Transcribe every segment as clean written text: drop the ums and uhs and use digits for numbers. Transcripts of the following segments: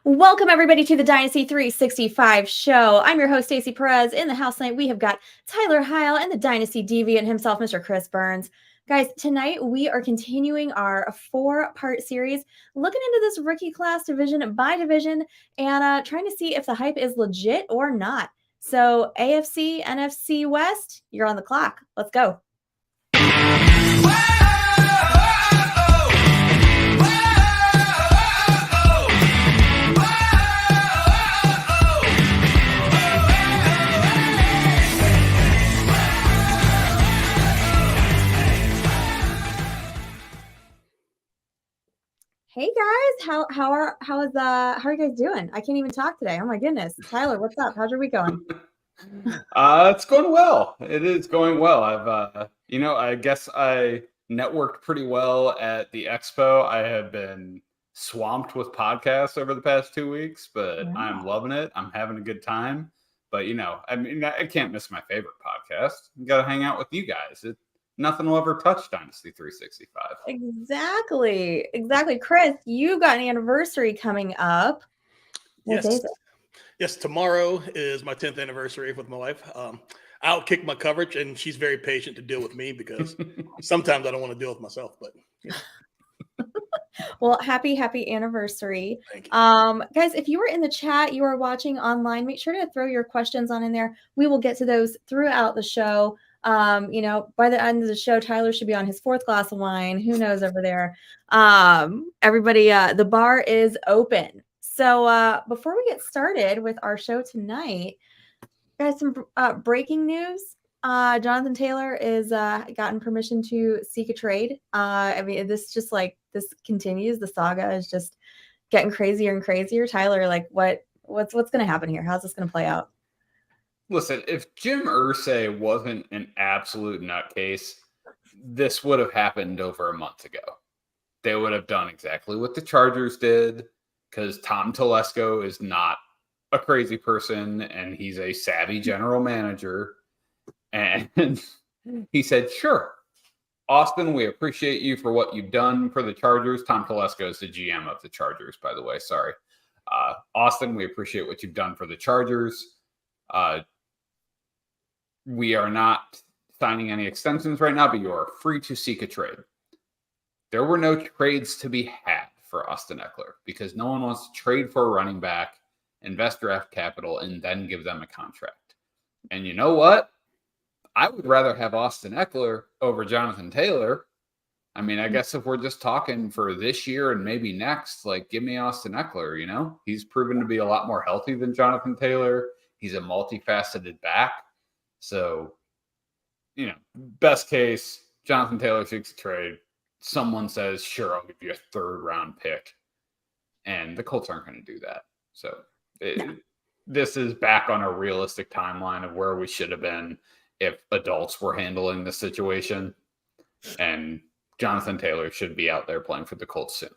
Welcome, everybody, to the Dynasty 365 show. I'm your host, Stacy Perez. In the house tonight, we have got Tyler Heil and the Dynasty Deviant himself, Mr. Chris Burns. Guys, tonight we are continuing our four-part series, looking into this rookie class division by division and trying to see if the hype is legit or not. So AFC, NFC West, you're on the clock. Let's go. Hey guys, how are you guys doing? I can't even talk today. Oh my goodness. Tyler, what's up? How's your week going? It's going well. It is going well. I guess I networked pretty well at the expo. I have been swamped with podcasts over the past 2 weeks, but Yeah. I'm loving it. I'm having a good time. But I can't miss my favorite podcast. You got to hang out with you guys. Nothing will ever touch Dynasty 365. Exactly. Chris, you got an anniversary coming up. What day is it? Yes, tomorrow is my 10th anniversary with my wife. I outkick my coverage, and she's very patient to deal with me because sometimes I don't want to deal with myself. But Well, happy anniversary. Thank you. Guys, if you were in the chat, you are watching online, make sure to throw your questions on in there. We will get to those throughout the show. By the end of the show, Tyler should be on his fourth glass of wine. Who knows over there? Everybody, the bar is open. So before we get started with our show tonight, guys, some breaking news. Jonathan Taylor is gotten permission to seek a trade. This continues. The saga is just getting crazier and crazier. Tyler, what's going to happen here? How's this going to play out? Listen, if Jim Irsay wasn't an absolute nutcase, this would have happened over a month ago. They would have done exactly what the Chargers did, because Tom Telesco is not a crazy person, and he's a savvy general manager. And he said, sure, Austin, we appreciate you for what you've done for the Chargers. Tom Telesco is the GM of the Chargers, by the way. Sorry. Austin, we appreciate what you've done for the Chargers. We are not signing any extensions right now, but you are free to seek a trade. There were no trades to be had for Austin Ekeler because no one wants to trade for a running back, invest draft capital, and then give them a contract. And you know what? I would rather have Austin Ekeler over Jonathan Taylor. I mean, I guess if we're just talking for this year and maybe next, give me Austin Ekeler, He's proven to be a lot more healthy than Jonathan Taylor. He's a multifaceted back. So, best case, Jonathan Taylor seeks a trade. Someone says, sure, I'll give you a third-round pick. And the Colts aren't going to do that. So, This is back on a realistic timeline of where we should have been if adults were handling the situation. And Jonathan Taylor should be out there playing for the Colts soon.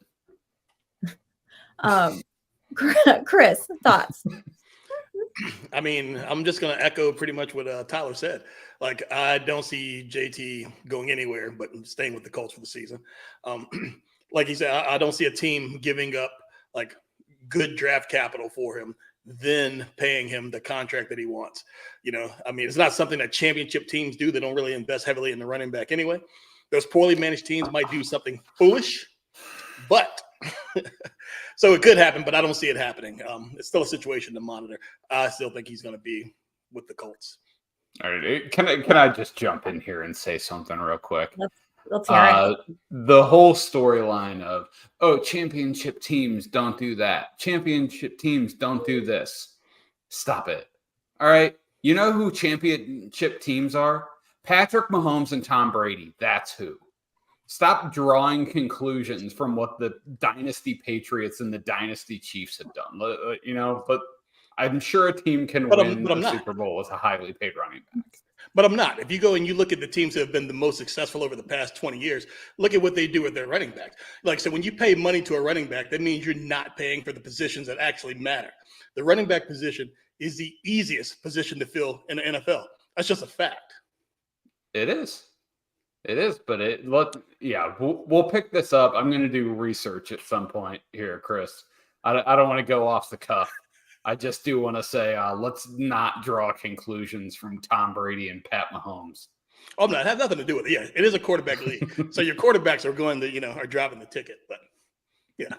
Chris, thoughts? I mean, I'm just going to echo pretty much what Tyler said. I don't see JT going anywhere, but staying with the Colts for the season. Like he said, I don't see a team giving up good draft capital for him, then paying him the contract that he wants. It's not something that championship teams do. They don't really invest heavily in the running back anyway. Those poorly managed teams might do something foolish, but so it could happen, but I don't see it happening. It's still a situation to monitor. I still think he's going to be with the Colts. All right. Can I just jump in here and say something real quick? Let's hear it. The whole storyline of, championship teams don't do that. Championship teams don't do this. Stop it. All right. You know who championship teams are? Patrick Mahomes and Tom Brady. That's who. Stop drawing conclusions from what the Dynasty Patriots and the Dynasty Chiefs have done. But I'm sure a team can win the Super Bowl with a highly paid running back. But I'm not. If you go and you look at the teams that have been the most successful over the past 20 years, look at what they do with their running backs. So when you pay money to a running back, that means you're not paying for the positions that actually matter. The running back position is the easiest position to fill in the NFL. That's just a fact. It is. But we'll pick this up. I'm going to do research at some point here, Chris. I don't want to go off the cuff. I just do want to say, let's not draw conclusions from Tom Brady and Pat Mahomes. Oh, no, it has nothing to do with it. Yeah, it is a quarterback league. So your quarterbacks are going to, are driving the ticket. But yeah,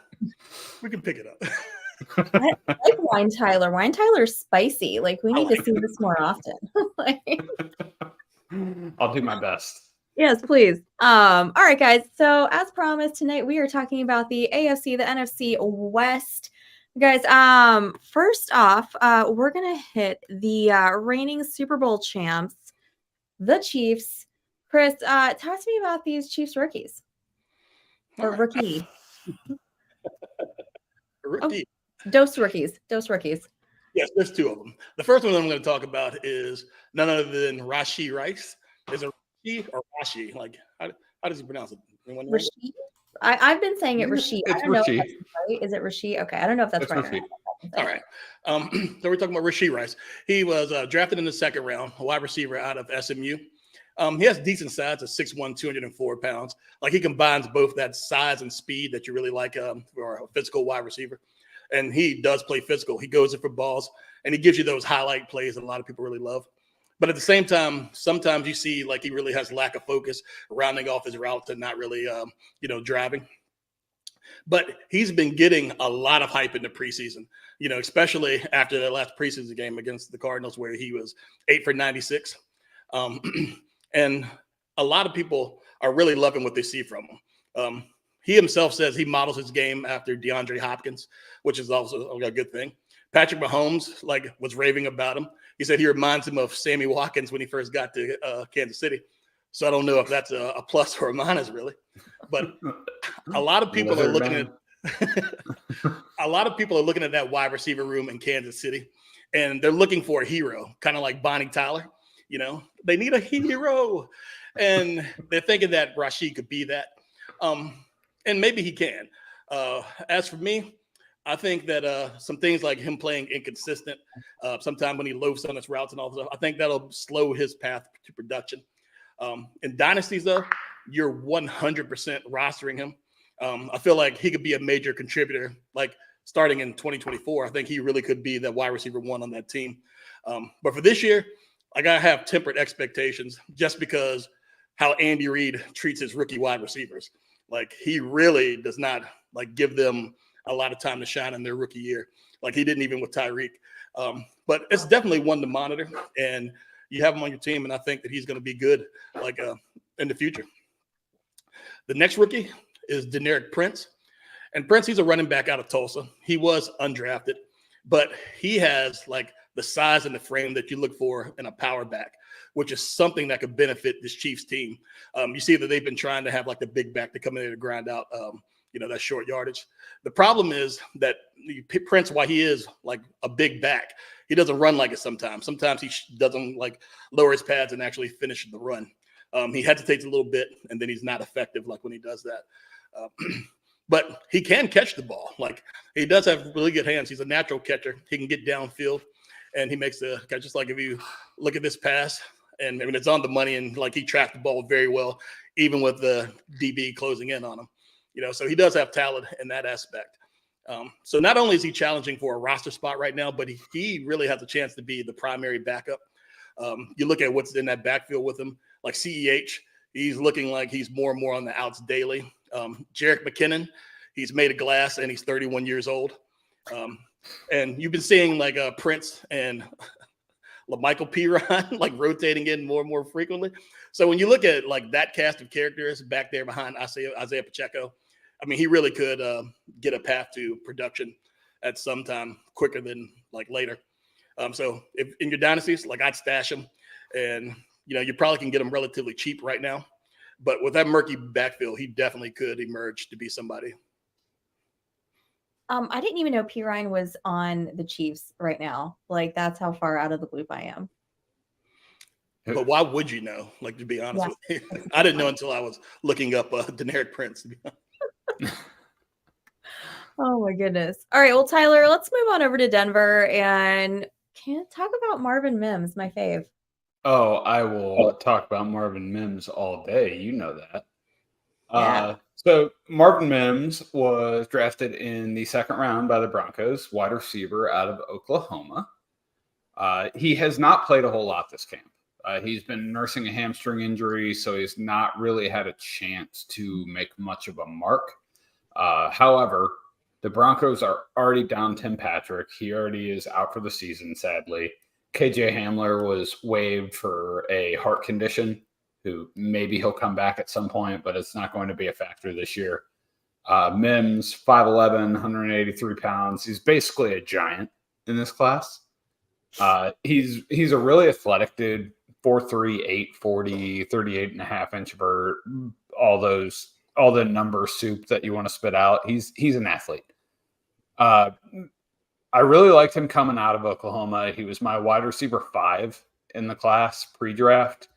we can pick it up. I like Wine Tyler. Wine Tyler's spicy. Like, we need to see this more often. I'll do my best. Yes, please. All right, guys. So as promised, tonight we are talking about the AFC, the NFC West. Guys, first off, we're gonna hit the reigning Super Bowl champs, the Chiefs. Chris, talk to me about these Chiefs rookies. Or rookie. Rookie. Dose rookies. Yes, there's two of them. The first one I'm going to talk about is none other than Rashee Rice. Is it Rashee or Rashee? Like, how does he pronounce it? Rashee? I've been saying it Rashee. I don't know if that's right. Is it Rashee? Okay, I don't know if that's right. All right. So we're talking about Rashee Rice. He was drafted in the second round, a wide receiver out of SMU. He has decent size of 6'1", 204 pounds. Like, he combines both that size and speed that you really like for a physical wide receiver. And he does play physical. He goes in for balls, and he gives you those highlight plays that a lot of people really love. But at the same time, sometimes you see like he really has lack of focus, rounding off his route to not really, driving. But he's been getting a lot of hype in the preseason, especially after the last preseason game against the Cardinals, where he was 8 for 96. And a lot of people are really loving what they see from him. He himself says he models his game after DeAndre Hopkins, which is also a good thing. Patrick Mahomes was raving about him. He said he reminds him of Sammy Watkins when he first got to Kansas City. So I don't know if that's a plus or a minus, really. But a lot of people are looking at that wide receiver room in Kansas City, and they're looking for a hero, kind of like Bonnie Tyler. They need a hero, and they're thinking that Rashee could be that. And maybe he can. As for me, I think that some things like him playing inconsistent, sometime when he loafs on his routes and all that, I think that'll slow his path to production. In dynasties, though, you're 100% rostering him. I feel like he could be a major contributor, like starting in 2024. I think he really could be the wide receiver one on that team. But for this year, I gotta have tempered expectations just because how Andy Reid treats his rookie wide receivers. Like, he really does not give them a lot of time to shine in their rookie year. Like, he didn't even with Tyreek. But it's definitely one to monitor, and you have him on your team, and I think that he's going to be good in the future. The next rookie is Deneric Prince. And Prince, he's a running back out of Tulsa. He was undrafted, but he has the size and the frame that you look for in a power back, which is something that could benefit this Chiefs team. You see that they've been trying to have the big back to come in there to grind out, that short yardage. The problem is that Prince, while he is a big back, he doesn't run like it sometimes. Sometimes he doesn't lower his pads and actually finish the run. He hesitates a little bit, and then he's not effective when he does that. But he can catch the ball. He does have really good hands. He's a natural catcher. He can get downfield, and he makes the catch. Just if you look at this pass, and it's on the money, and he tracked the ball very well, even with the DB closing in on him. So he does have talent in that aspect. So not only is he challenging for a roster spot right now, but he really has a chance to be the primary backup. You look at what's in that backfield with him, CEH, he's looking like he's more and more on the outs daily. Jerick McKinnon, he's made of glass, and he's 31 years old. And you've been seeing Prince and LaMichael Piron rotating in more and more frequently. So when you look at that cast of characters back there behind Isaiah Pacheco, I mean, he really could get a path to production at some time quicker than later. So if in your dynasties, I'd stash him, and you probably can get him relatively cheap right now. But with that murky backfield, he definitely could emerge to be somebody. I didn't even know Pirine was on the Chiefs right now. That's how far out of the loop I am. But why would you know? To be honest with you, I didn't know until I was looking up Deneric Prince. Oh my goodness! All right, well, Tyler, let's move on over to Denver and talk about Marvin Mims, my fave. Oh, I will talk about Marvin Mims all day. You know that. Yeah. So Marvin Mims was drafted in the second round by the Broncos, wide receiver out of Oklahoma. He has not played a whole lot this camp. He's been nursing a hamstring injury, so he's not really had a chance to make much of a mark. However, the Broncos are already down Tim Patrick. He already is out for the season, sadly. KJ Hamler was waived for a heart condition, who maybe he'll come back at some point, but it's not going to be a factor this year. Mims, 5'11", 183 pounds. He's basically a giant in this class. He's a really athletic dude, 4'3", 840, 38.5-inch vert, all the number soup that you want to spit out. He's an athlete. I really liked him coming out of Oklahoma. He was my wide receiver 5 in the class pre-draft.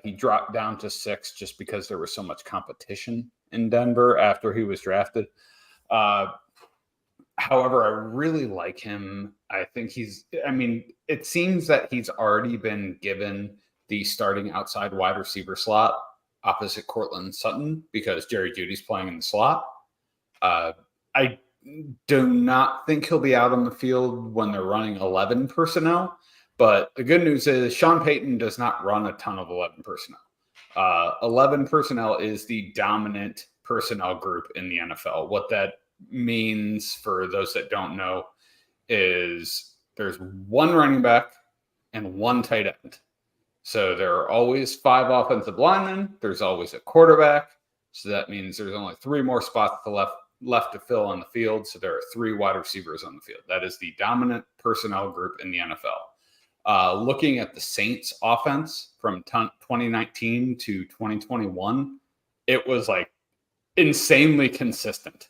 He dropped down to 6 just because there was so much competition in Denver after he was drafted. However, I really like him. I think it seems that he's already been given the starting outside wide receiver slot opposite Cortland Sutton because Jerry Jeudy's playing in the slot. I do not think he'll be out on the field when they're running 11 personnel. But the good news is Sean Payton does not run a ton of 11 personnel. 11 personnel is the dominant personnel group in the NFL. What that means for those that don't know is there's one running back and one tight end. So there are always 5 offensive linemen. There's always a quarterback. So that means there's only 3 more spots left to fill on the field. So there are 3 wide receivers on the field. That is the dominant personnel group in the NFL. Looking at the Saints offense from 2019 to 2021, it was like insanely consistent.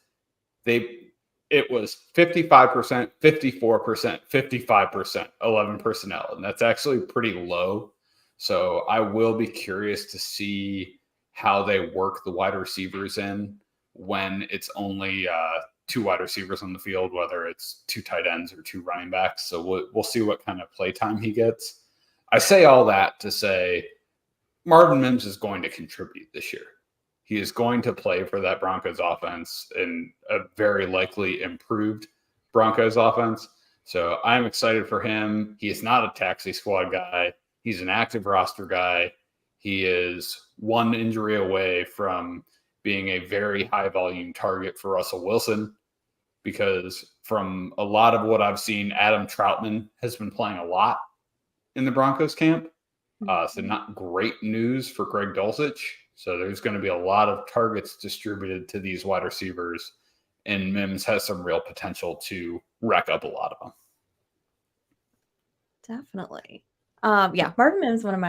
It was 55%, 54%, 55%, 11 personnel. And that's actually pretty low. So I will be curious to see how they work the wide receivers in when it's only 2 wide receivers on the field, whether it's 2 tight ends or 2 running backs. So we'll see what kind of play time he gets. I say all that to say Marvin Mims is going to contribute this year. He is going to play for that Broncos offense in a very likely improved Broncos offense. So I'm excited for him. He is not a taxi squad guy. He's an active roster guy. He is 1 injury away from being a very high volume target for Russell Wilson, because from a lot of what I've seen, Adam Troutman has been playing a lot in the Broncos camp. So not great news for Greg Dulcich. So there's going to be a lot of targets distributed to these wide receivers, and Mims has some real potential to rack up a lot of them. Definitely. Marvin Mims, one of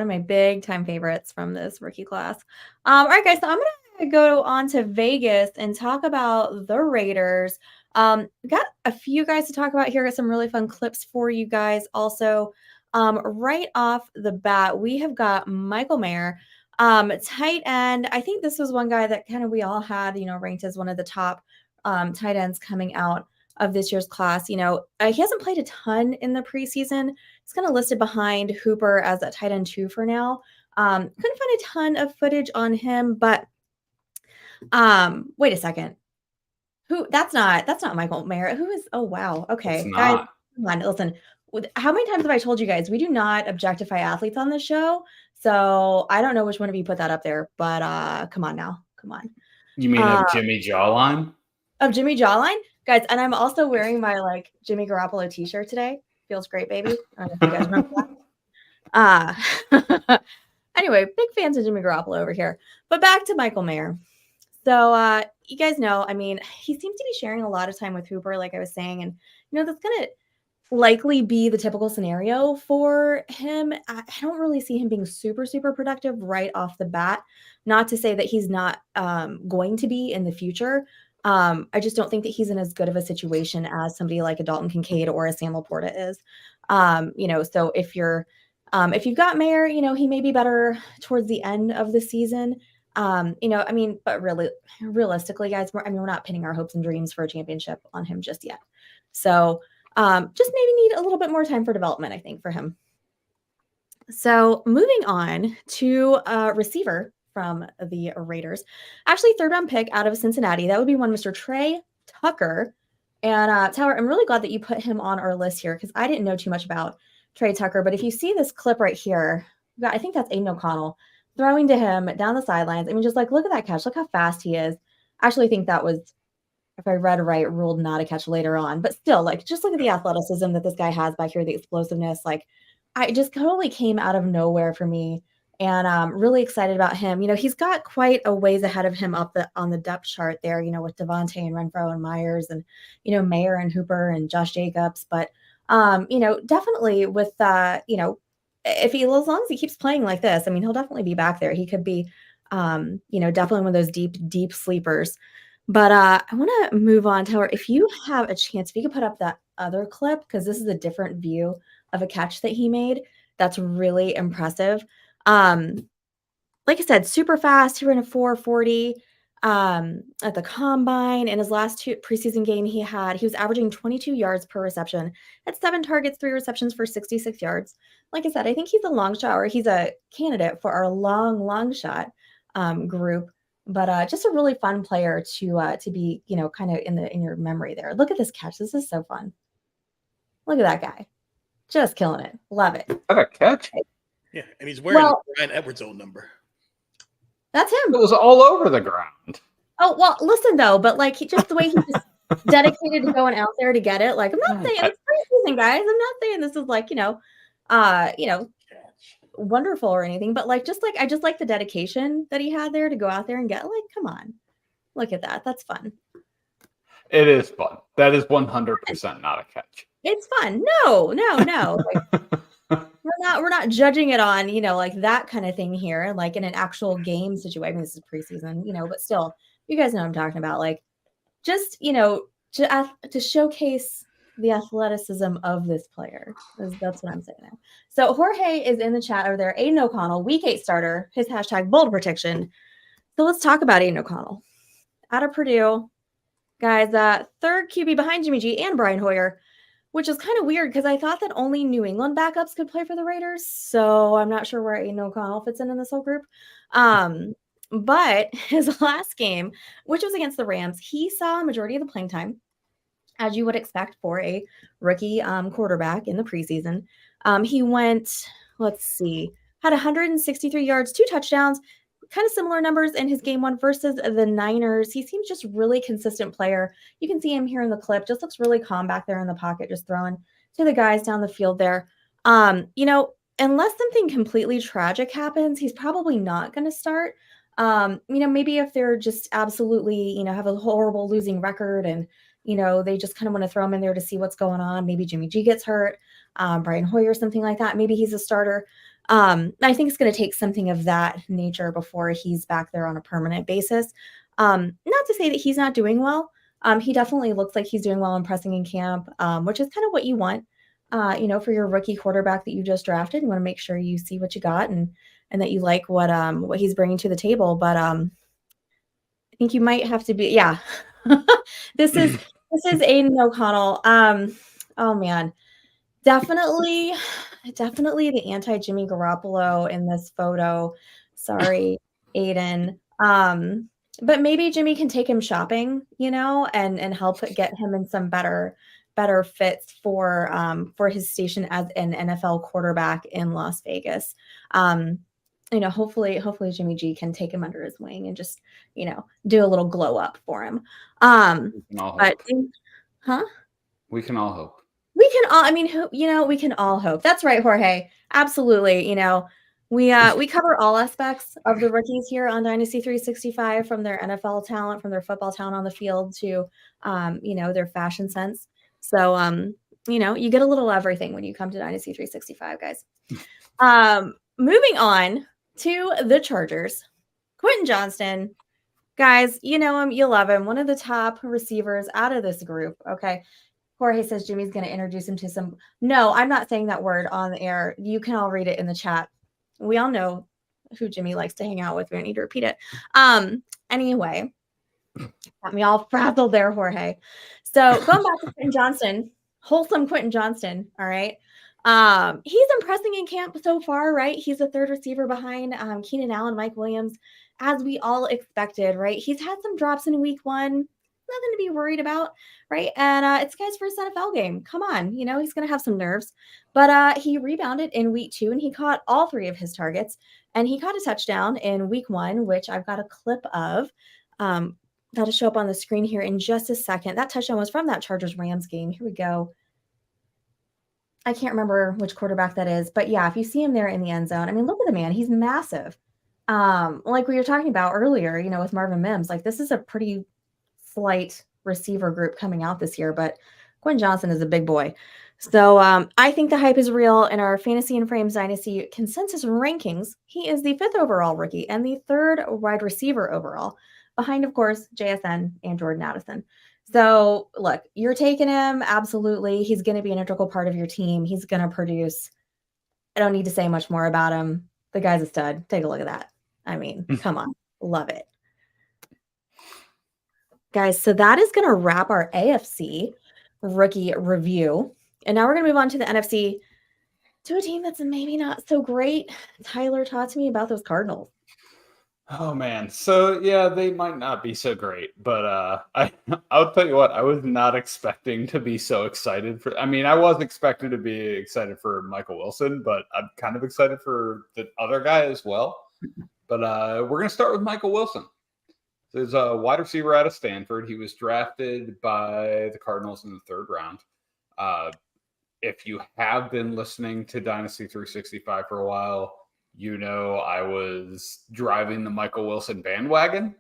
my big time favorites from this rookie class. All right, guys, so I'm gonna go on to Vegas and talk about the Raiders. We got a few guys to talk about here. Got some really fun clips for you guys. Also, right off the bat, we have got Michael Mayer, tight end. I think this was one guy that kind of we all had, ranked as one of the top tight ends coming out of this year's class. He hasn't played a ton in the preseason. He's kind of listed behind Hooper as a tight end 2 for now. Couldn't find a ton of footage on him, but wait a second. That's not Michael Mayer. Who is? Oh, wow. Okay. Guys, come on, listen. How many times have I told you guys we do not objectify athletes on this show? So I don't know which one of you put that up there, but come on now. Come on. You mean of Jimmy Jawline? Of Jimmy Jawline? Guys, and I'm also wearing my Jimmy Garoppolo t-shirt today. Feels great, baby. I don't know if you guys remember that. Anyway, big fans of Jimmy Garoppolo over here. But back to Michael Mayer. So you guys know, he seems to be sharing a lot of time with Hooper, like I was saying, and that's gonna likely be the typical scenario for him. I don't really see him being super, super productive right off the bat. Not to say that he's not going to be in the future. I just don't think that he's in as good of a situation as somebody like a Dalton Kincaid or a Sam Laporta is. So if you've got Mayer, he may be better towards the end of the season. But really, realistically, guys, we're not pinning our hopes and dreams for a championship on him just yet. So just maybe need a little bit more time for development, I think, for him. So moving on to receiver from the Raiders. Actually, 3rd round pick out of Cincinnati. That would be one Mr. Trey Tucker. And Tower, I'm really glad that you put him on our list here because I didn't know too much about Trey Tucker. But if you see this clip right here, I think that's Aiden O'Connell throwing to him down the sidelines. I mean, just like, look at that catch. Look how fast he is. I actually think that was, if I read right, ruled not a catch later on. But still, like, just look at the athleticism that this guy has back here, the explosiveness. Like, I just totally came out of nowhere for me. And really excited about him. You know, he's got quite a ways ahead of him up on the depth chart there, you know, with Devontae and Renfro and Myers and, you know, Mayer and Hooper and Josh Jacobs. But, you know, definitely with, you know, if he, as long as he keeps playing like this, I mean, he'll definitely be back there. He could be, you know, definitely one of those deep sleepers. But I want to move on, Tower. If you have a chance, if you could put up that other clip, because this is a different view of a catch that he made. That's really impressive. Like I said, super fast. He ran a 4.40 at the combine. In his last 2 preseason game he was averaging 22 yards per reception, had 7 targets, 3 receptions for 66 yards. Like I said, I think he's a long shot, or he's a candidate for our long shot group. But just a really fun player to be, you know, kind of in your memory there. Look at this catch. This is so fun. Look at that guy. Just killing it. Love it. That a catch? Yeah, and he's wearing Ryan Edwards' old number. That's him. It was all over the ground. Oh, well, listen, though, but like just the way he just dedicated to going out there to get it. Like, I'm not saying it's preseason, guys. I'm not saying this is like, you know, wonderful or anything, but like I just like the dedication that he had there to go out there and get, like, come on. Look at that. That's fun. It is fun. That is 100% not a catch. It's fun. No. Like, we're not judging it on, you know, like that kind of thing here, like in an actual game situation. I mean, this is preseason, you know, but still, you guys know what I'm talking about. Like, just, you know, to showcase the athleticism of this player. That's what I'm saying now. So Jorge is in the chat over there. Aiden O'Connell, week 8 starter, his hashtag bold prediction. So let's talk about Aiden O'Connell out of Purdue. Guys, 3rd QB behind Jimmy G and Brian Hoyer, which is kind of weird because I thought that only New England backups could play for the Raiders. So I'm not sure where Aiden O'Connell fits in this whole group. But his last game, which was against the Rams, he saw a majority of the playing time, as you would expect for a rookie quarterback in the preseason. He went, let's see, had 163 yards, 2 touchdowns, kind of similar numbers in his game 1 versus the Niners. He seems just really consistent player. You can see him here in the clip, just looks really calm back there in the pocket, just throwing to the guys down the field there. You know, unless something completely tragic happens, he's probably not going to start. You know, maybe if they're just absolutely, you know, have a horrible losing record and, you know, they just kind of want to throw him in there to see what's going on. Maybe Jimmy G gets hurt, Brian Hoyer, something like that. Maybe he's a starter. I think it's going to take something of that nature before he's back there on a permanent basis. Not to say that he's not doing well. He definitely looks like he's doing well in pressing in camp, which is kind of what you want, you know, for your rookie quarterback that you just drafted. You want to make sure you see what you got and that you like what he's bringing to the table. But I think you might have to be, yeah. This is Aiden O'Connell. Oh man. Definitely the anti-Jimmy Garoppolo in this photo. Sorry, Aiden. But maybe Jimmy can take him shopping, you know, and help get him in some better fits for his station as an NFL quarterback in Las Vegas. You know, hopefully Jimmy G can take him under his wing and just, you know, do a little glow up for him. But we can all hope. We can all, I mean, you know, we can all hope. That's right, Jorge. Absolutely. You know, we cover all aspects of the rookies here on Dynasty 365, from their NFL talent, from their football talent on the field to, you know, their fashion sense. So, you know, you get a little everything when you come to Dynasty 365, guys. Moving on to the Chargers. Quentin Johnston. Guys, you know him, you love him. One of the top receivers out of this group, okay? Jorge says Jimmy's going to introduce him to some. No, I'm not saying that word on the air. You can all read it in the chat. We all know who Jimmy likes to hang out with. We don't need to repeat it. Anyway, got me all frazzled there, Jorge. So going back to Quentin Johnston, wholesome Quentin Johnston. All right. He's impressing in camp so far, right? He's the third receiver behind Keenan Allen, Mike Williams, as we all expected, right? He's had some drops in week one, nothing to be worried about, right? And it's guy's first NFL game. Come on, he's gonna have some nerves. But he rebounded in week 2 and he caught all 3 of his targets, and he caught a touchdown in week 1, which I've got a clip of. That'll show up on the screen here in just a second. That touchdown was from that Chargers-Rams game. Here we go. I can't remember which quarterback that is, but yeah, if you see him there in the end zone, I mean, look at the man. He's massive. Like we were talking about earlier, with Marvin Mims, like this is a pretty slight receiver group coming out this year, but Quinn Johnson is a big boy. So I think the hype is real. In our Fantasy and Frames Dynasty consensus rankings, he is the 5th overall rookie and the 3rd wide receiver overall, behind, of course, JSN and Jordan Addison. So look, you're taking him. Absolutely. He's going to be an integral part of your team. He's going to produce. I don't need to say much more about him. The guy's a stud. Take a look at that. I mean, come on. Love it. Guys, so that is going to wrap our AFC rookie review. And now we're going to move on to the NFC, to a team that's maybe not so great. Tyler, talk to me about those Cardinals. Oh man, so yeah, they might not be so great, but I'll tell you what, I was not expecting to be so excited for. I mean, I was expected to be excited for Michael Wilson, but I'm kind of excited for the other guy as well. But we're gonna start with Michael Wilson. There's a wide receiver out of Stanford. He was drafted by the Cardinals in the 3rd round. If you have been listening to Dynasty 365 for a while, I was driving the Michael Wilson bandwagon.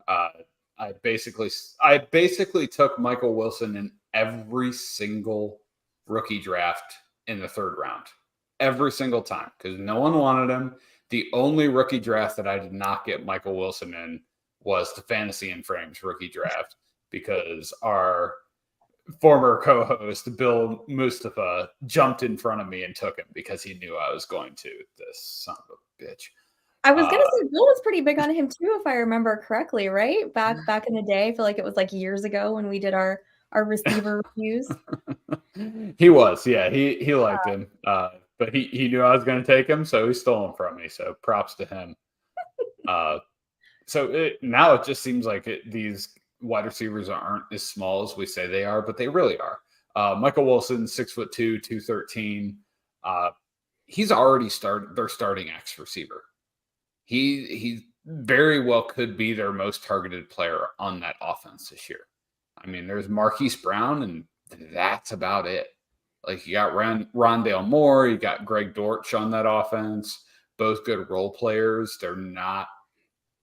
I basically took Michael Wilson in every single rookie draft in the 3rd round, every single time, because no one wanted him. The only rookie draft that I did not get Michael Wilson in was the Fantasy and Frames rookie draft, because our former co-host Bill Mustafa jumped in front of me and took him because he knew I was going to. This son of a bitch. I was gonna say Bill was pretty big on him too, if I remember correctly, right? Back in the day. I feel like it was like years ago when we did our receiver reviews. He was, yeah. He liked him. But he knew I was going to take him, so he stole him from me. So props to him. Now it just seems like these wide receivers aren't as small as we say they are, but they really are. Michael Wilson, 6'2", 213. He's already their starting X receiver. He very well could be their most targeted player on that offense this year. I mean, there's Marquise Brown, and that's about it. Like, you got Rondale Moore, you got Greg Dortch on that offense, both good role players. They're not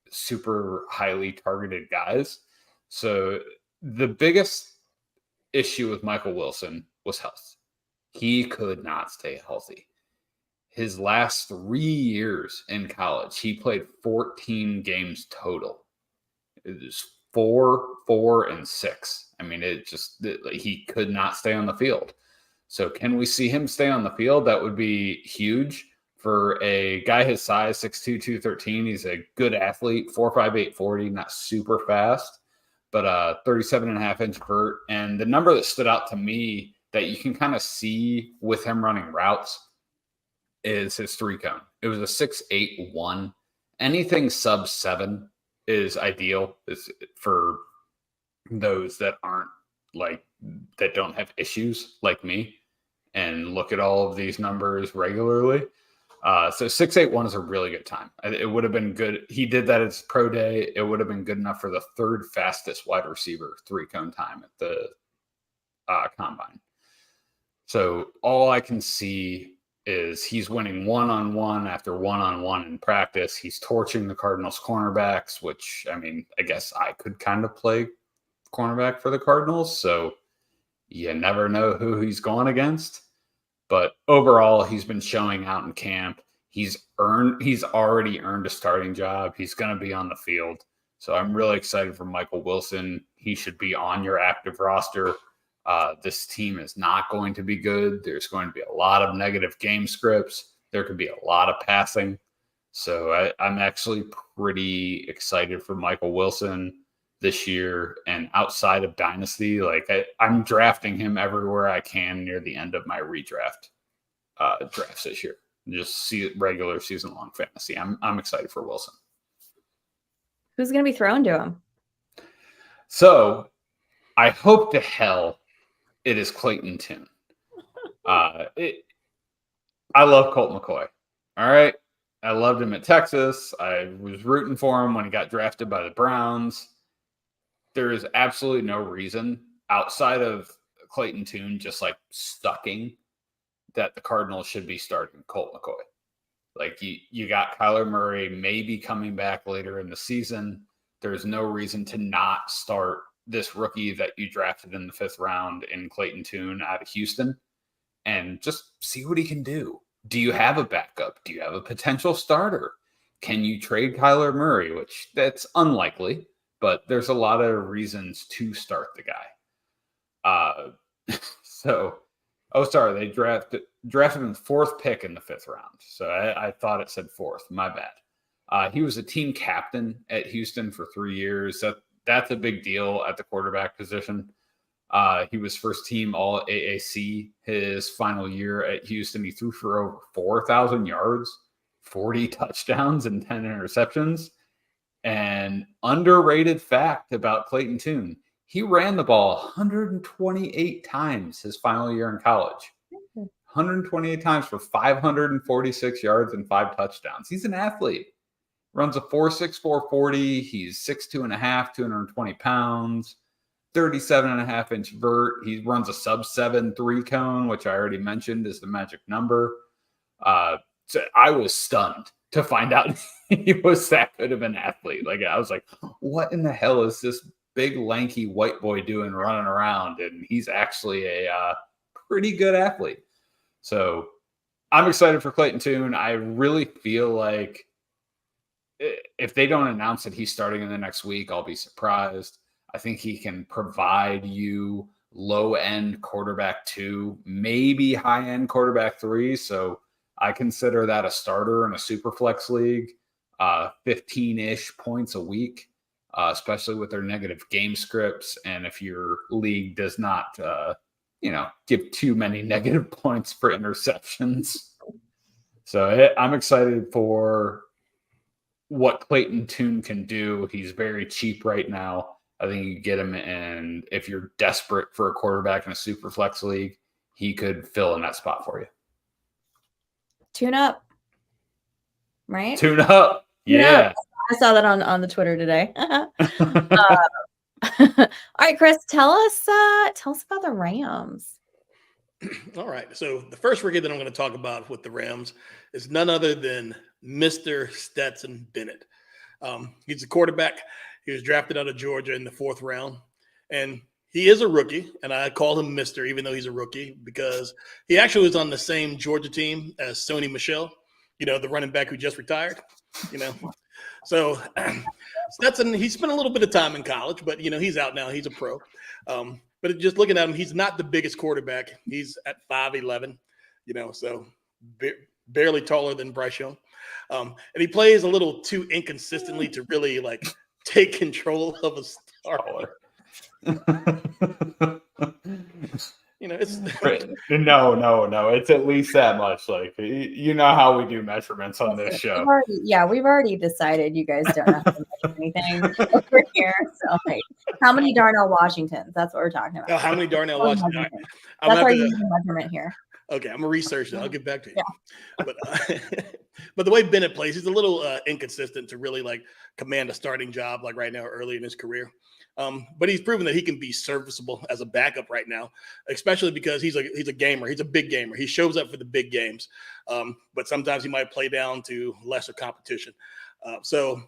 super highly targeted guys. So the biggest issue with Michael Wilson was health. He could not stay healthy. His last 3 years in college, he played 14 games total. It was 4, 4, and 6. I mean, he could not stay on the field. So can we see him stay on the field? That would be huge for a guy his size, 6'2", 213. He's a good athlete, 4'5", 840, not super fast, but 37.5-inch vert. And the number that stood out to me that you can kind of see with him running routes is his 3-cone. It was a 6.81. Anything sub 7 is ideal. Is for those that that don't have issues like me and look at all of these numbers regularly. So 6.81 is a really good time. It would have been good. He did that at his pro day. It would have been good enough for the 3rd fastest wide receiver 3-cone time at the combine. So all I can see is he's winning one-on-one after one-on-one in practice. He's torching the Cardinals cornerbacks, which, I mean, I guess I could kind of play cornerback for the Cardinals. So you never know who he's going against. But overall, he's been showing out in camp. He's already earned a starting job. He's going to be on the field. So I'm really excited for Michael Wilson. He should be on your active roster. This team is not going to be good. There's going to be a lot of negative game scripts. There could be a lot of passing. So I'm actually pretty excited for Michael Wilson this year. And outside of Dynasty, I'm drafting him everywhere I can near the end of my redraft drafts this year. Just see it regular season long fantasy. I'm excited for Wilson. Who's going to be thrown to him? So I hope to hell it is Clayton Tune. I love Colt McCoy. All right. I loved him at Texas. I was rooting for him when he got drafted by the Browns. There is absolutely no reason outside of Clayton Tune just like stucking that the Cardinals should be starting Colt McCoy. Like you got Kyler Murray maybe coming back later in the season. There's no reason to not start this rookie that you drafted in the 5th round in Clayton Tune out of Houston and just see what he can do. Do you have a backup? Do you have a potential starter? Can you trade Kyler Murray, which that's unlikely, but there's a lot of reasons to start the guy. They drafted him 4th pick in the 5th round. So I thought it said 4th. My bad. He was a team captain at Houston for 3 years. That's a big deal at the quarterback position. He was first team all AAC his final year at Houston. He threw for over 4,000 yards, 40 touchdowns, and 10 interceptions. And underrated fact about Clayton Tune, he ran the ball 128 times his final year in college. 128 times for 546 yards and 5 touchdowns. He's an athlete. Runs a 4.64 40. He's 6'2.5", 220 pounds. 37.5-inch vert. He runs a sub-7 3-cone, which I already mentioned is the magic number. So I was stunned to find out he was that good of an athlete. Like I was like, what in the hell is this big lanky white boy doing running around? And he's actually a pretty good athlete. So I'm excited for Clayton Tune. I really feel like if they don't announce that he's starting in the next week, I'll be surprised. I think he can provide you low-end quarterback 2, maybe high-end quarterback 3. So I consider that a starter in a super flex league, 15-ish points a week, especially with their negative game scripts. And if your league does not, give too many negative points for interceptions. So I'm excited for what Clayton Tune can do. He's very cheap right now. I think you get him, and if you're desperate for a quarterback in a super flex league, he could fill in that spot for you. Tune up, right? Tune up, yeah. I saw that on the Twitter today. All right, Chris, tell us about the Rams. All right, so the first rookie that I'm going to talk about with the Rams is none other than Mr. Stetson Bennett. He's a quarterback. He was drafted out of Georgia in the 4th round, and he is a rookie, and I call him Mr., even though he's a rookie, because he actually was on the same Georgia team as Sony Michel, the running back who just retired, So Stetson, he spent a little bit of time in college, but, he's out now. He's a pro. But just looking at him, he's not the biggest quarterback. He's at 5'11", so barely taller than Bryce Young. And he plays a little too inconsistently to really, take control of a star. It's no. It's at least that much. How we do measurements on this show. We've already decided you guys don't have to measure anything over here. So, how many Darnell Washingtons? That's what we're talking about. Oh, how many Darnell Washingtons? That's our using measurement here. Okay, I'm gonna research that. I'll get back to you. Yeah. But the way Bennett plays, he's a little inconsistent to really command a starting job right now, early in his career. But he's proven that he can be serviceable as a backup right now, especially because he's a gamer. He's a big gamer. He shows up for the big games, but sometimes he might play down to lesser competition. So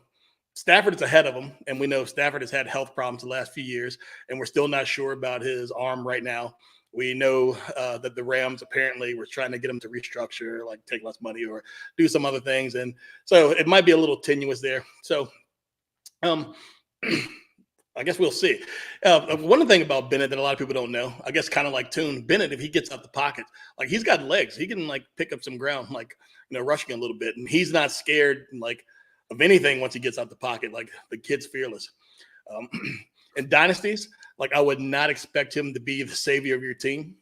Stafford is ahead of him, and we know Stafford has had health problems the last few years, and we're still not sure about his arm right now. We know that the Rams apparently were trying to get him to restructure, take less money or do some other things. And so it might be a little tenuous there. So I guess we'll see. One thing about Bennett that a lot of people don't know, I guess kind of like Tune, Bennett, if he gets out the pocket, he's got legs. He can pick up some ground, rushing a little bit. And he's not scared of anything once he gets out the pocket. The kid's fearless. In dynasties, I would not expect him to be the savior of your team.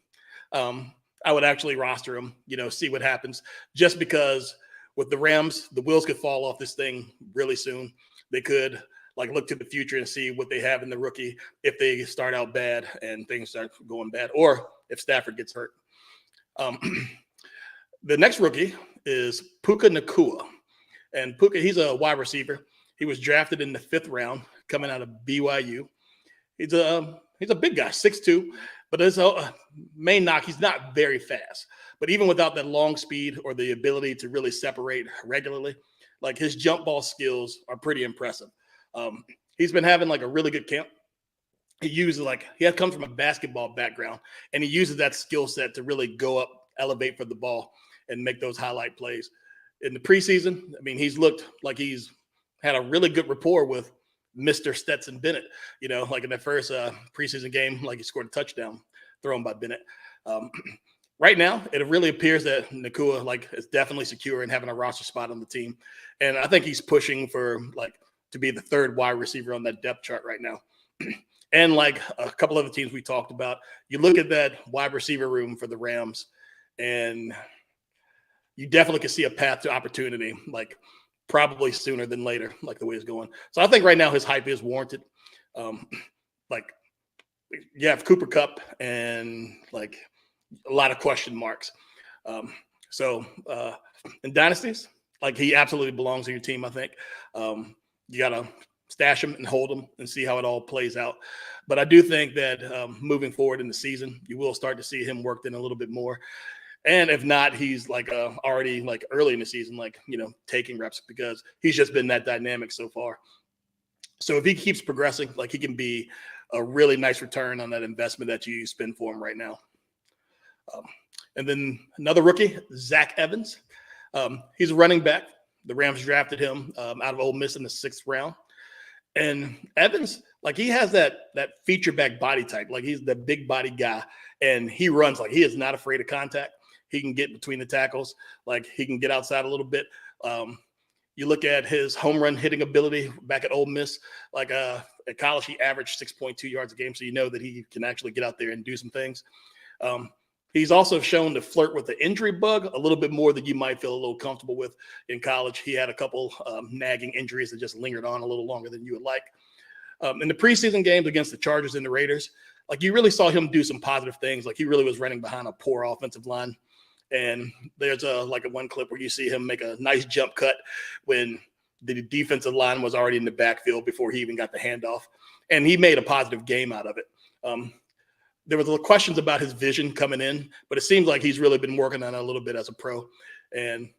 I would actually roster him, see what happens, just because with the Rams, the wheels could fall off this thing really soon. They could look to the future and see what they have in the rookie if they start out bad and things start going bad, or if Stafford gets hurt. The next rookie is Puka Nacua. And Puka, he's a wide receiver. He was drafted in the 5th round coming out of BYU. He's a big guy, 6'2", but his main knock, he's not very fast. But even without that long speed or the ability to really separate regularly, his jump ball skills are pretty impressive. He's been having a really good camp. He uses he comes from a basketball background, and he uses that skill set to really go up, elevate for the ball, and make those highlight plays. In the preseason, I mean, he's looked like he's had a really good rapport with Mr. Stetson Bennett, in that first preseason game, he scored a touchdown thrown by Bennett. Right now, it really appears that Nacua is definitely secure and having a roster spot on the team. And I think he's pushing for to be the 3rd wide receiver on that depth chart right now. And a couple other teams we talked about, you look at that wide receiver room for the Rams, and you definitely can see a path to opportunity, probably sooner than later, the way it's going. So I think right now his hype is warranted. You have Cooper Kupp and a lot of question marks. So in dynasties, he absolutely belongs on your team, I think. You got to stash him and hold him and see how it all plays out. But I do think that moving forward in the season, you will start to see him worked in a little bit more. And if not, he's already early in the season, taking reps, because he's just been that dynamic so far. So if he keeps progressing, he can be a really nice return on that investment that you spend for him right now. And then another rookie, Zach Evans. He's a running back. The Rams drafted him out of Ole Miss in the 6th round. And Evans, he has that feature back body type. He's the big body guy, and he runs he is not afraid of contact. He can get between the tackles. He can get outside a little bit. You look at his home run hitting ability back at Ole Miss. At college, he averaged 6.2 yards a game, so you know that he can actually get out there and do some things. He's also shown to flirt with the injury bug a little bit more than you might feel a little comfortable with in college. He had a couple nagging injuries that just lingered on a little longer than you would like. In the preseason games against the Chargers and the Raiders, you really saw him do some positive things. He really was running behind a poor offensive line. And there's a one clip where you see him make a nice jump cut when the defensive line was already in the backfield before he even got the handoff. And he made a positive game out of it. There was questions about his vision coming in, but it seems like he's really been working on it a little bit as a pro. And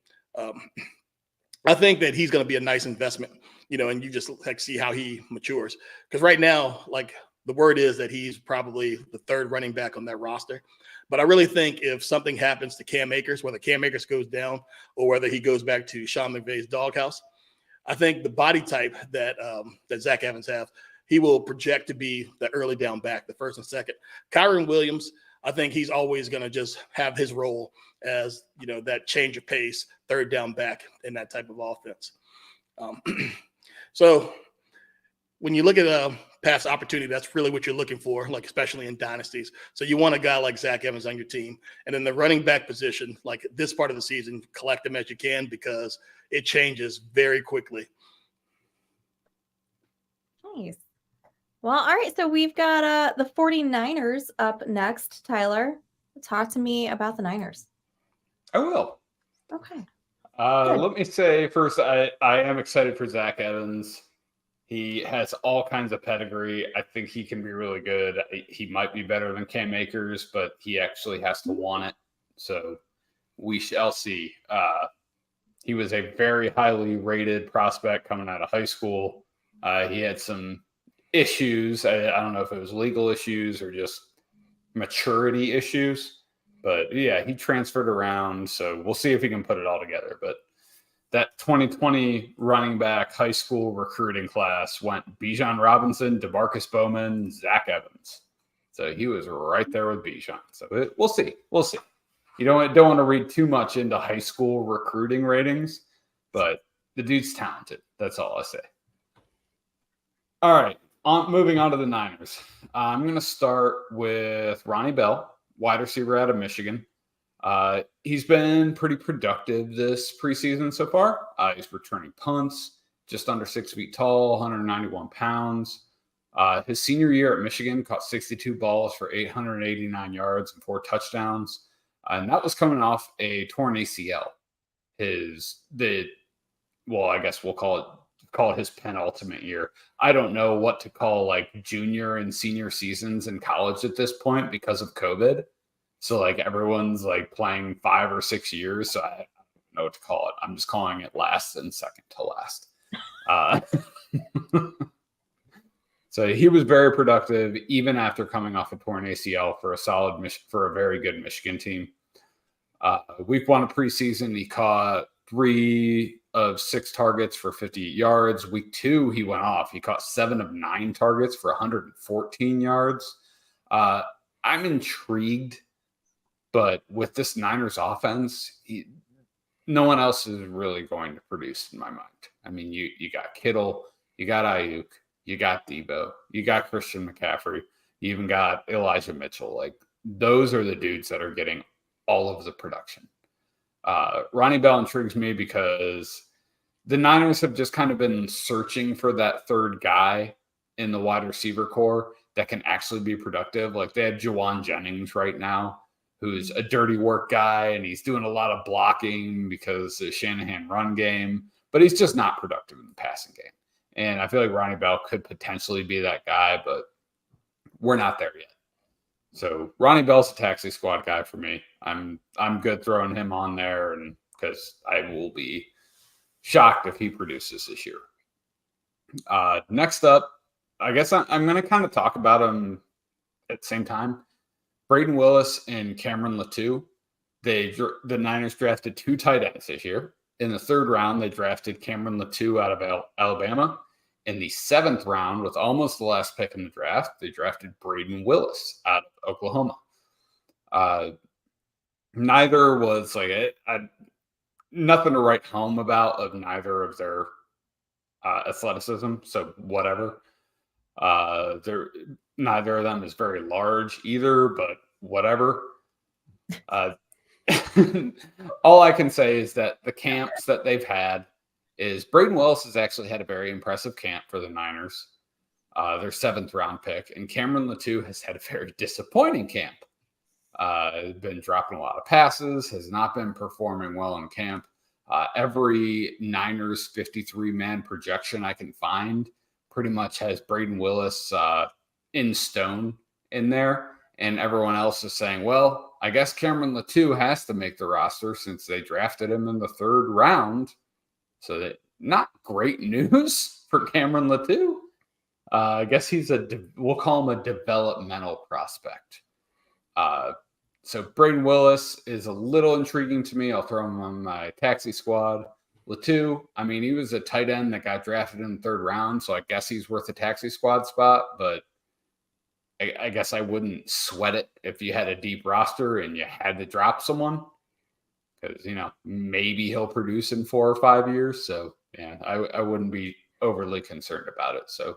I think that he's going to be a nice investment, and you just see how he matures. Because right now, the word is that he's probably the 3rd running back on that roster. But I really think if something happens to Cam Akers, whether Cam Akers goes down or whether he goes back to Sean McVay's doghouse, I think the body type that Zach Evans have, he will project to be the early down back, the 1st and 2nd. Kyron Williams, I think he's always going to just have his role as, that change of pace, 3rd down back in that type of offense. So when you look at past opportunity, that's really what you're looking for, especially in dynasties. So you want a guy like Zach Evans on your team. And in the running back position, this part of the season, collect them as you can, because it changes very quickly. Nice. Well, all right. So we've got the 49ers up next. Tyler, talk to me about the Niners. I will. Okay. Let me say first, I am excited for Zach Evans. He has all kinds of pedigree. I think he can be really good. He might be better than Cam Akers, but he actually has to want it. So we shall see. He was a very highly rated prospect coming out of high school. He had some issues. I don't know if it was legal issues or just maturity issues. But yeah, he transferred around. So we'll see if he can put it all together. But that 2020 running back high school recruiting class went Bijan Robinson, DeMarcus Bowman, Zach Evans. So he was right there with Bijan. So we'll see. We'll see. You don't want to read too much into high school recruiting ratings, but the dude's talented. That's all I say. All right. Moving on to the Niners. I'm going to start with Ronnie Bell, wide receiver out of Michigan. He's been pretty productive this preseason so far. He's returning punts, just under 6 feet tall, 191 pounds. His senior year at Michigan caught 62 balls for 889 yards and 4 touchdowns. And that was coming off a torn ACL. I guess we'll call it his penultimate year. I don't know what to call like junior and senior seasons in college at this point because of COVID. So like everyone's like playing 5 or 6 years. So I don't know what to call it. I'm just calling it last and second to last. So he was very productive even after coming off a torn ACL for a very good Michigan team. Week 1 of preseason, he caught 3 of 6 targets for 58 yards. Week 2, he went off. He caught 7 of 9 targets for 114 yards. I'm intrigued, but with this Niners offense, no one else is really going to produce in my mind. I mean, you got Kittle, you got Ayuk, you got Debo, you got Christian McCaffrey, you even got Elijah Mitchell. Like, those are the dudes that are getting all of the production. Ronnie Bell intrigues me because the Niners have just kind of been searching for that third guy in the wide receiver core that can actually be productive. Like, they have Juwan Jennings right now, who's a dirty work guy, and he's doing a lot of blocking because of the Shanahan run game, but he's just not productive in the passing game. And I feel like Ronnie Bell could potentially be that guy, but we're not there yet. So Ronnie Bell's a taxi squad guy for me. I'm good throwing him on there, and because I will be shocked if he produces this year. Next up, I guess I'm going to kind of talk about him at the same time. Braden Willis and Cameron Latou. The Niners drafted 2 tight ends this year. In the 3rd round, they drafted Cameron Latou out of Alabama. In the 7th round, with almost the last pick in the draft, they drafted Braden Willis out of Oklahoma. Neither was nothing to write home about of neither of their athleticism. So whatever. Neither of them is very large either, but whatever. All I can say is that the camps that they've had is Braden Willis has actually had a very impressive camp for the Niners, their 7th round pick, and Cameron Latou has had a very disappointing camp. Been dropping a lot of passes, has not been performing well in camp. Every Niners 53-man projection I can find pretty much has Braden Willis in stone in there, and everyone else is saying, well, I guess Cameron Latou has to make the roster since they drafted him in the 3rd round. So that not great news for Cameron Latou. I guess we'll call him a developmental prospect. So Braden Willis is a little intriguing to me. I'll throw him on my taxi squad. Latou, I mean, he was a tight end that got drafted in the 3rd round, so I guess he's worth a taxi squad spot, but I guess I wouldn't sweat it if you had a deep roster and you had to drop someone. Because, maybe he'll produce in 4 or 5 years. So, yeah, I wouldn't be overly concerned about it. So,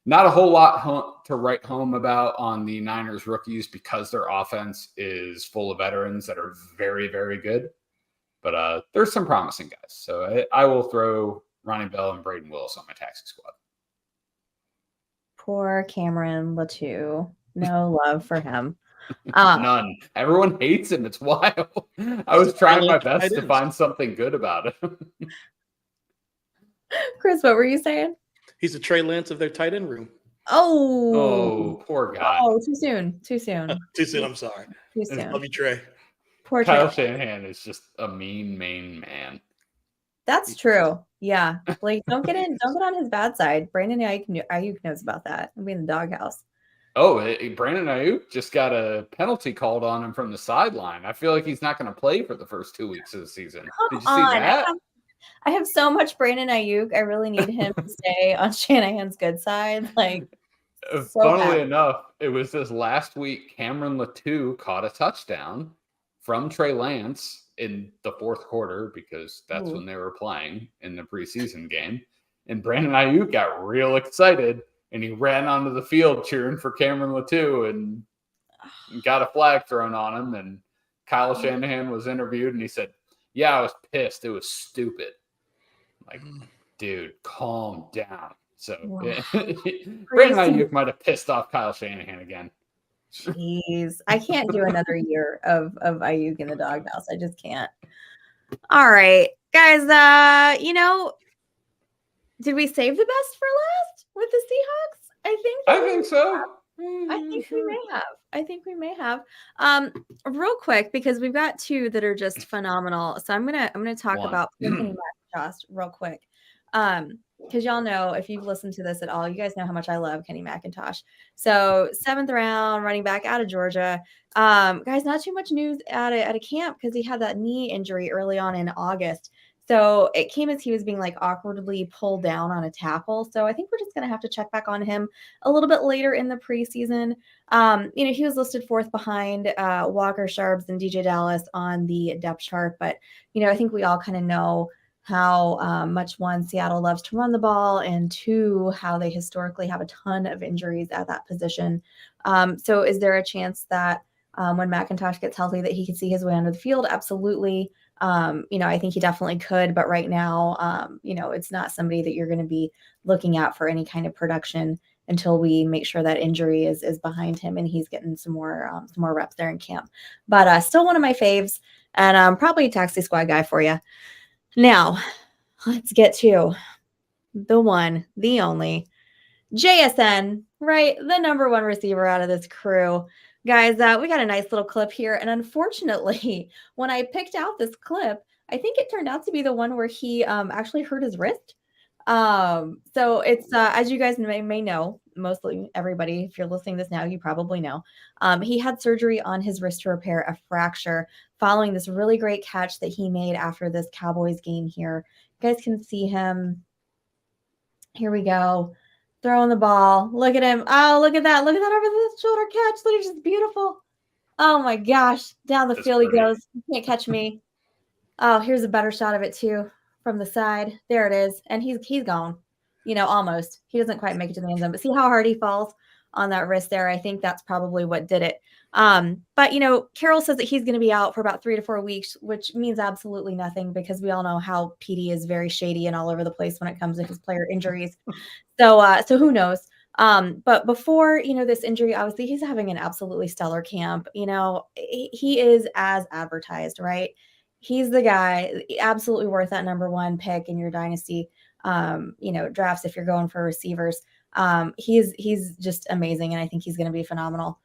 not a whole lot to write home about on the Niners rookies because their offense is full of veterans that are very, very good. But there's some promising guys. So, I will throw Ronnie Bell and Braden Willis on my taxi squad. Poor Cameron Latou. No love for him. None. Everyone hates him. It's wild. I was trying my best to find something good about him. Chris, what were you saying? He's a Trey Lance of their tight end room. Oh, poor guy. Oh, too soon. Too soon. I'm sorry. Too soon. Love you, Trey. Poor Kyle Trey. Shanahan is just a mean man. That's true. Yeah. Like, don't get on his bad side. Brandon Ayuk knows about that. I'll be in the doghouse. Oh, Brandon Ayuk just got a penalty called on him from the sideline. I feel like he's not going to play for the first 2 weeks of the season. Did you see that? I have so much Brandon Ayuk. I really need him to stay on Shanahan's good side. Like, funnily enough, it was this last week. Cameron Latou caught a touchdown from Trey Lance in the 4th quarter because that's when they were playing in the preseason game. And Brandon Ayuk got real excited. And he ran onto the field cheering for Cameron Latou and got a flag thrown on him and Kyle Shanahan was interviewed, and he said, "Yeah, I was pissed. It was stupid." Like, dude, calm down. So Brandon Ayuk might have pissed off Kyle Shanahan again. Jeez, I can't do another year of Ayuk in the doghouse. I just can't. All right, guys. Did we save the best for last with the Seahawks? I think so. I think we may have. Real quick, because we've got two that are just phenomenal. So I'm gonna talk about Kenny McIntosh real quick. Because y'all know, if you've listened to this at all, you guys know how much I love Kenny McIntosh. So 7th round running back out of Georgia. Guys, not too much news at a camp because he had that knee injury early on in August. So it came as he was being like awkwardly pulled down on a tackle. So I think we're just going to have to check back on him a little bit later in the preseason. He was listed 4th behind Walker, Sharps, and DJ Dallas on the depth chart. But, I think we all kind of know how much, one, Seattle loves to run the ball, and 2, how they historically have a ton of injuries at that position. So is there a chance that when McIntosh gets healthy that he could see his way onto the field? Absolutely. I think he definitely could, but right now, it's not somebody that you're going to be looking at for any kind of production until we make sure that injury is behind him and he's getting some more reps there in camp. But still one of my faves, and probably a taxi squad guy for you. Now, let's get to the one, the only JSN, right? The number 1 receiver out of this crew. Guys, we got a nice little clip here. And unfortunately, when I picked out this clip, I think it turned out to be the one where he actually hurt his wrist. So it's, as you guys may know, mostly everybody, if you're listening to this now, you probably know, he had surgery on his wrist to repair a fracture following this really great catch that he made after this Cowboys game here. You guys can see him. Here we go. Throwing the ball. Look at him. Oh, look at that. Look at that over the shoulder catch. Look, it's just beautiful. Oh my gosh. Down the field he goes. You can't catch me. Oh, here's a better shot of it too from the side. There it is. And he's gone. Almost. He doesn't quite make it to the end zone. But see how hard he falls on that wrist there? I think that's probably what did it. But Carroll says that he's going to be out for about 3 to 4 weeks, which means absolutely nothing because we all know how PD is very shady and all over the place when it comes to his player injuries. So who knows? But before, this injury, obviously he's having an absolutely stellar camp. He is as advertised, right? He's the guy, absolutely worth that number 1 pick in your dynasty, drafts if you're going for receivers. He's just amazing. And I think he's going to be a phenomenal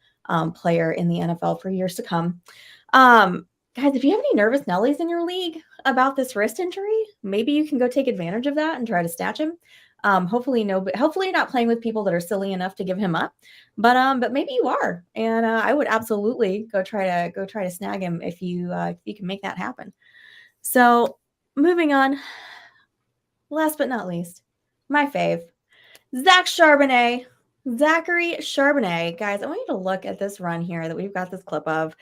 player in the NFL for years to come. Guys, if you have any nervous Nellies in your league about this wrist injury, maybe you can go take advantage of that and try to snatch him. Hopefully you're not playing with people that are silly enough to give him up, but maybe you are. And I would absolutely go try to snag him if you can make that happen. So moving on, last but not least, my fave, Zachary Charbonnet. Guys, I want you to look at this run here that we've got this clip of.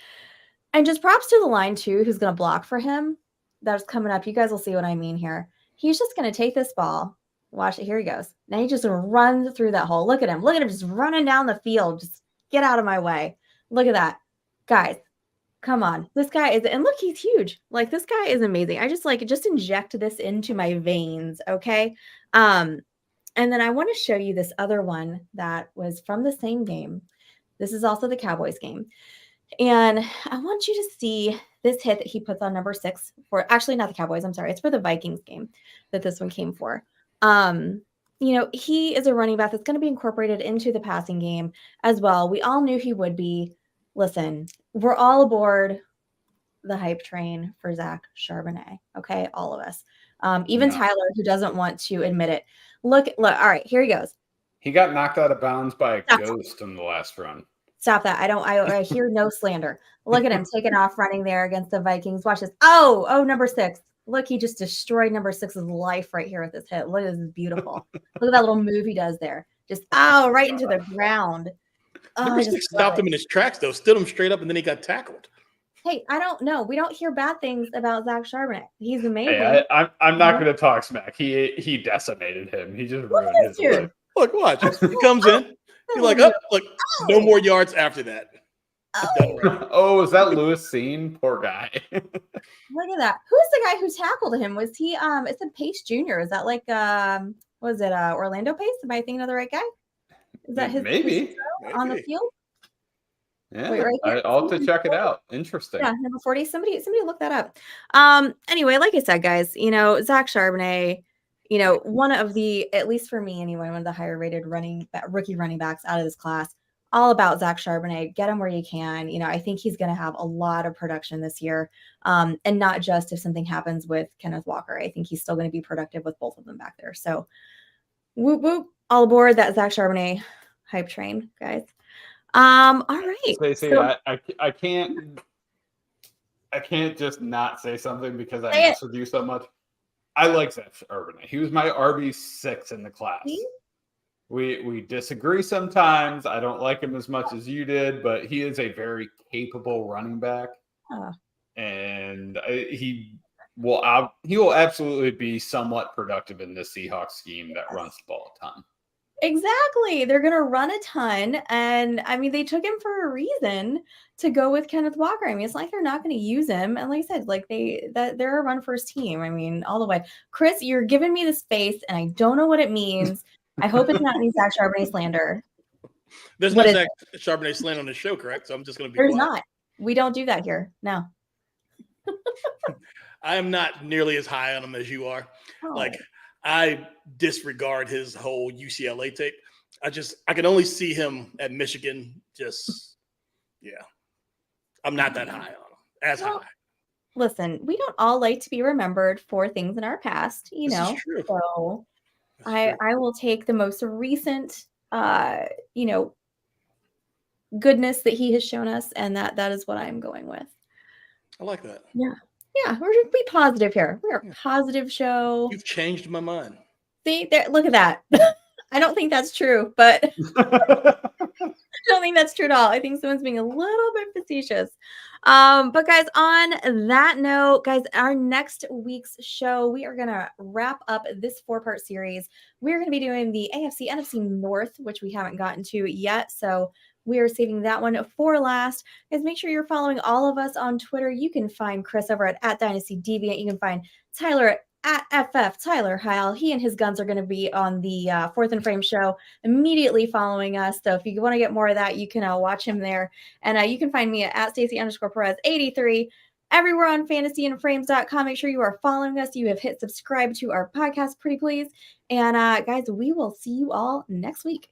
And just props to the line, too, who's going to block for him. That's coming up. You guys will see what I mean here. He's just going to take this ball. Watch it. Here he goes. Now he just runs through that hole. Look at him. Look at him just running down the field. Just get out of my way. Look at that. Guys, come on. This guy is – and look, he's huge. Like, this guy is amazing. I just inject this into my veins, okay? And then I want to show you this other one that was from the same game. This is also the Cowboys game. And I want you to see this hit that he puts on number 6 for, actually not the Cowboys, I'm sorry. It's for the Vikings game that this one came for. He is a running back that's going to be incorporated into the passing game as well. We all knew he would be. Listen, we're all aboard the hype train for Zach Charbonnet. Okay. All of us. Even Tyler, who doesn't want to admit it. Look. All right, here he goes. He got knocked out of bounds by a ghost in the last run. Stop that. I hear no slander. Look at him taking off running there against the Vikings. Watch this. Oh, number 6. Look, he just destroyed number 6's life right here with this hit. Look, this is beautiful. Look at that little move he does there. Just, right into the ground. Number 6 stopped him in his tracks, though. Stood him straight up, and then he got tackled. Hey, I don't know. We don't hear bad things about Zach Charbonnet. He's amazing. Hey, I'm not going to talk smack. He decimated him. He just ruined his life. Look, watch. He comes in. He's like, look, no more yards after that. Done right. Oh, is that Lewis Seen? Poor guy. Look at that. Who's the guy who tackled him? Was he it's a Pace Jr. Is that like was it Orlando Pace? Am I thinking of the right guy? Is that his Maybe. on the field? Yeah, Wait, right here. I'll have to check it out. Interesting. Yeah, number 40. Somebody look that up. Anyway, like I said, guys, Zach Charbonnet, one of the, at least for me anyway, one of the higher rated rookie running backs out of this class. All about Zach Charbonnet. Get him where you can. I think he's going to have a lot of production this year. And not just if something happens with Kenneth Walker. I think he's still going to be productive with both of them back there. So whoop, whoop, all aboard that Zach Charbonnet hype train, guys. All right. Stacey, So, I can't just not say something because I mess with you so much. I like Zach Charbonnet. He was my RB6 in the class. We disagree sometimes. I don't like him as much as you did, but he is a very capable running back. And he will absolutely be somewhat productive in this Seahawks scheme that runs the ball a ton. Exactly. They're going to run a ton. And I mean, they took him for a reason to go with Kenneth Walker. I mean, it's like they're not going to use him. And like I said, they're a run first team. I mean, all the way. Chris, you're giving me this face and I don't know what it means. I hope it's not any Zach Charbonnet slander. There's no Zach Charbonnet slander on the show, correct? So I'm just going to be There's quiet. not. We don't do that here. No. I am not nearly as high on him as you are. Oh. Like, I disregard his whole UCLA tape. I can only see him at Michigan. I'm not that high on him. High. Listen, we don't all like to be remembered for things in our past, This is true. So I will take the most recent, goodness that he has shown us, and that is what I'm going with. I like that. Yeah. Yeah, we're going to be positive here. We're a positive show. You've changed my mind. See, there, look at that. I don't think that's true, but I don't think that's true at all. I think someone's being a little bit facetious. But guys, on that note, guys, our next week's show, we are going to wrap up this 4-part series. We're going to be doing the AFC, NFC North, which we haven't gotten to yet. So we are saving that one for last. Guys, make sure you're following all of us on Twitter. You can find Chris over at Dynasty Deviant. You can find Tyler at FF Tyler Heil. He and his guns are going to be on the Fourth and Frame show immediately following us. So if you want to get more of that, you can watch him there. And you can find me at Stacy_Perez83 everywhere on fantasyandframes.com. Make sure you are following us. You have hit subscribe to our podcast, pretty please. And guys, we will see you all next week.